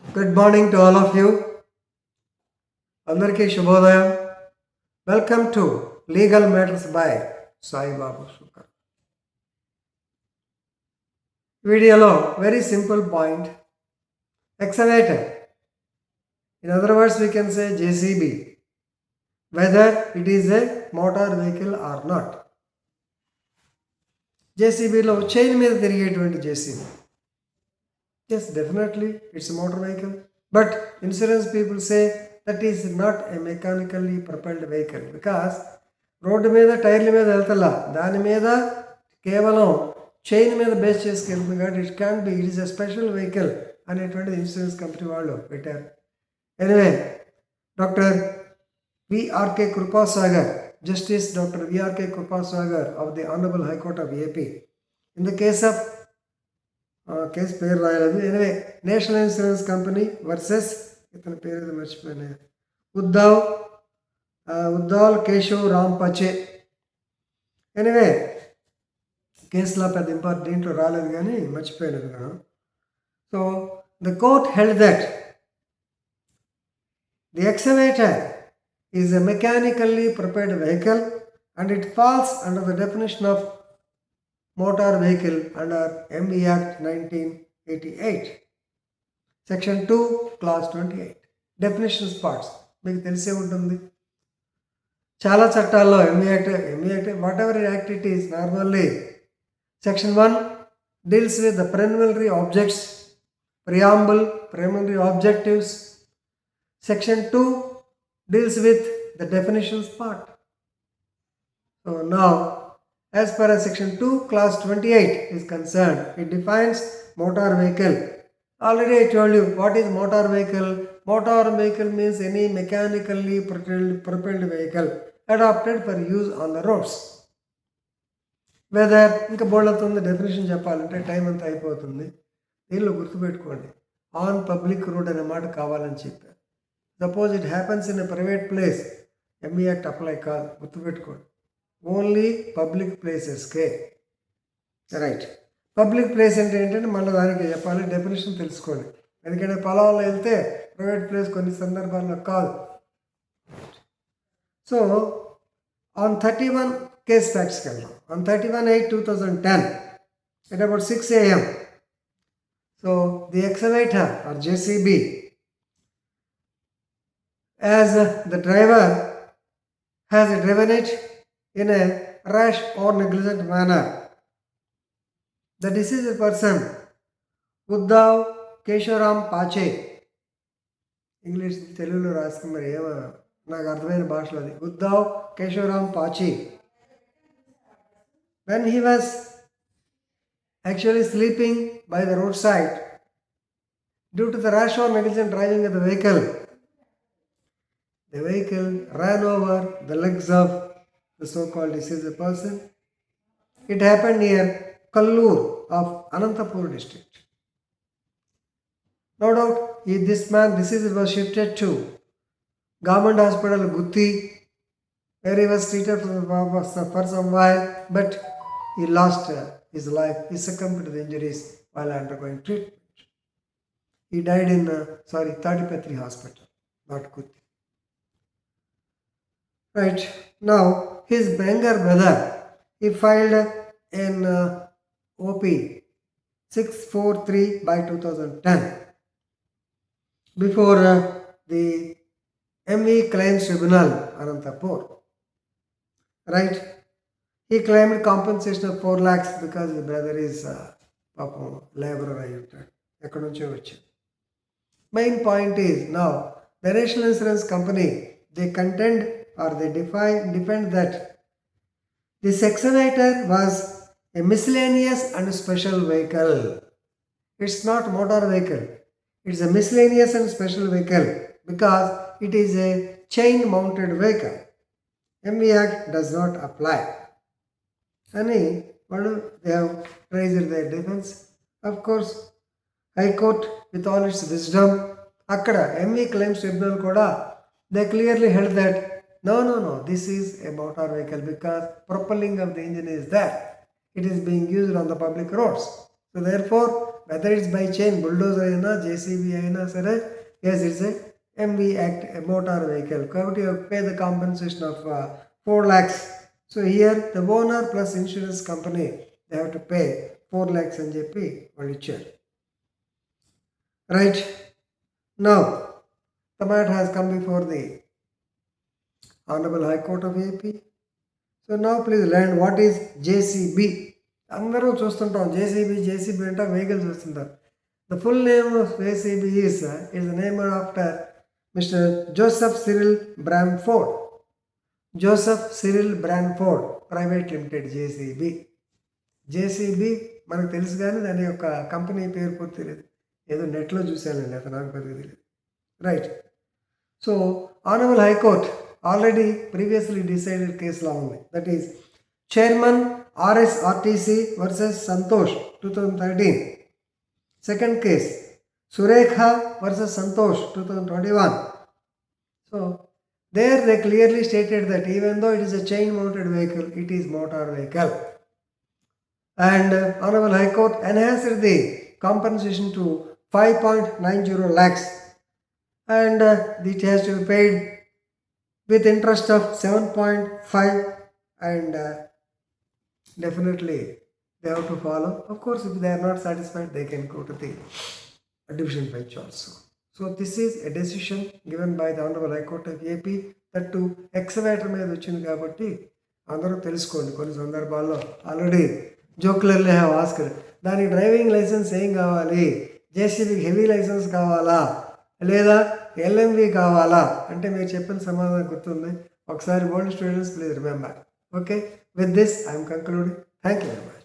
Good morning to all of you. Andarki Shubhodayam. Welcome to Legal Matters by Sai Babu Sukar. వీడియోలో very simple point excavator. In other words, we can say JCB, whether it is a motor vehicle or not. JCBలో chain మీద తిరిగేటువంటి JCB. Yes, definitely it's a motor vehicle, but insurance people say that is not a mechanically propelled vehicle because road మీద టైర్ల మీద వెళ్తలా, దాని మీద కేవలం chain మీద base చేసుకెళ్తుంది కాబట్టి it is a special vehicle అనేటువంటిది ఇన్సూరెన్స్ కంపెనీ వాళ్ళు పెట్టారు. Anyway, doctor VRK Krupa Sagar, Justice Dr.VRK Krupa Sagar of the Honorable High Court of AP, in the case of కేసు పేరు రాయలేదు. Anyway, national insurance company versus ఇతని పేరు ఏదో మర్చిపోయినా, ఉద్దావ్ కేశవ్ రామ్ పచే. ఎనివే, కేసులో పెద్ద ఇంపార్టెంట్ దీంట్లో రాలేదు కానీ మర్చిపోయినది కదా. So the court held that the excavator is a mechanically prepared vehicle and it falls under the definition of motor vehicle under MV Act 1988, Section 2, Clause 28. Definitions parts మీకు తెలిసే ఉంటుంది. చాలా చట్టాల్లో MV Act whatever act it is, normally Section 1 deals with the preliminary objects, preamble, preliminary objectives. Section 2 deals with the definitions part. So now, as far as Section 2, Clause 28 is concerned, it defines motor vehicle. Already I told you what is motor vehicle. Motor vehicle means any mechanically propelled vehicle adapted for use on the roads. Whether ఇంకా బోర్డుతుంది definition చెప్పాలంటే time అంతా అయిపోతుంది. దీనిలో గుర్తుపెట్టుకోండి, on public road అనే మాట కావాలని చెప్పారు. Suppose it happens in a private place, M E act apply కాదు, గుర్తుపెట్టుకోండి. ఓన్లీ పబ్లిక్ ప్లేసెస్కే. రైట్, పబ్లిక్ ప్లేస్ అంటే ఏంటంటే మళ్ళీ దానికి చెప్పాలి, డెఫినేషన్ తెలుసుకోండి. ఎందుకంటే పొలాల్లో వెళ్తే ప్రైవేట్ ప్లేస్ కొన్ని సందర్భాల్లో కాదు. సో ఆన్ 31 కేస్ ఫ్యాక్ట్స్కి వెళ్దాం. On 31/8/2010 at about 6 AM, so the excavator or JCB, as the driver has driven it in a rash or negligent manner. The deceased person, Uddhav Kesharam Pache, English తెలుగులో రాసుకుని మరి ఏమో నాకు అర్థమైన భాషలో అది, ఉద్దావ్ కేశవరామ్ పాచి, when he was actually sleeping by the roadside due to the rash or negligent driving of the vehicle ran over the legs of the so-called deceased person. It happened near Kallur of Anathapur district. No doubt, this deceased was shifted to Government Hospital Gutti, where he was treated for some while, but he lost his life. He succumbed to the injuries while undergoing treatment. He died in Tadipatri Hospital, not Gutti. Right, now his younger brother, he filed in OP 643/2010 before the MV Claims Tribunal, Anathapur. Right, he claimed compensation of 4 lakhs because his brother is laborer ayyuntadu, ekkadi nuncho vachadu. Main point is, now the National Insurance Company, they contend or they defend that this excavator was a miscellaneous and special vehicle. It's not motor vehicle. It's a miscellaneous and special vehicle because it is a chain mounted vehicle. MV Act does not apply. And they have raised their defense. Of course, High Court with all its wisdom, akkada MV Claims Tribunal kuda, they clearly held that no, this is a motor vehicle because propelling of the engine is there. It is being used on the public roads. So therefore, whether it's by chain, bulldozer అయినా JCB అయినా సరే, yes, it's a MV Act, a motor vehicle. కాబట్టి you pay the compensation of 4 lakhs. So here the owner plus insurance company, they have to pay 4 lakhs అని చెప్పి వాళ్ళు ఇచ్చారు. Right? Now, the matter has come before the Honorable High Court of AP. So now please learn what is JCB. అందరూ చూస్తుంటాం JCB అంటే vehicle చూస్తుంటారు. The full name of JCB is named after Mr. Joseph Cyril Bramford. Joseph Cyril Bramford Private Limited, JCB మనకు తెలుసు కానీ దాని యొక్క company పేరు పూర్తి తెలియదు. ఏదో నెట్లో చూశానండి, అతను నాకు పెద్దగా తెలియదు. Right. So honourable high court already previously decided కేసులా ఉంది. That is chairman RSRTC versus Santosh 2013. Second case Surekha versus Santosh 2021. So there they clearly stated that even though it is a chain mounted vehicle, it is motor vehicle. And Honorable High Court enhanced the compensation to 5.90 lakhs, and it has to be paid with interest of 7.5, and definitely they have to follow. Of course, if they are not satisfied, they can go to the division bench also. So this is a decision given by the Honorable High Court of AP, that to excavator మీద వచ్చింది కాబట్టి అందరూ తెలుసుకోండి. కొన్ని సందర్భాల్లో already జోక్లర్లీ have asked, దానికి driving licence ఏం కావాలి, JCBకి హెవీ లైసెన్స్ కావాలా లేదా LMV కావాలా అంటే మీరు చెప్పిన సమాధానం గుర్తుంది. ఒకసారి old students please remember. Okay, with this I'm concluding. Thank you very much.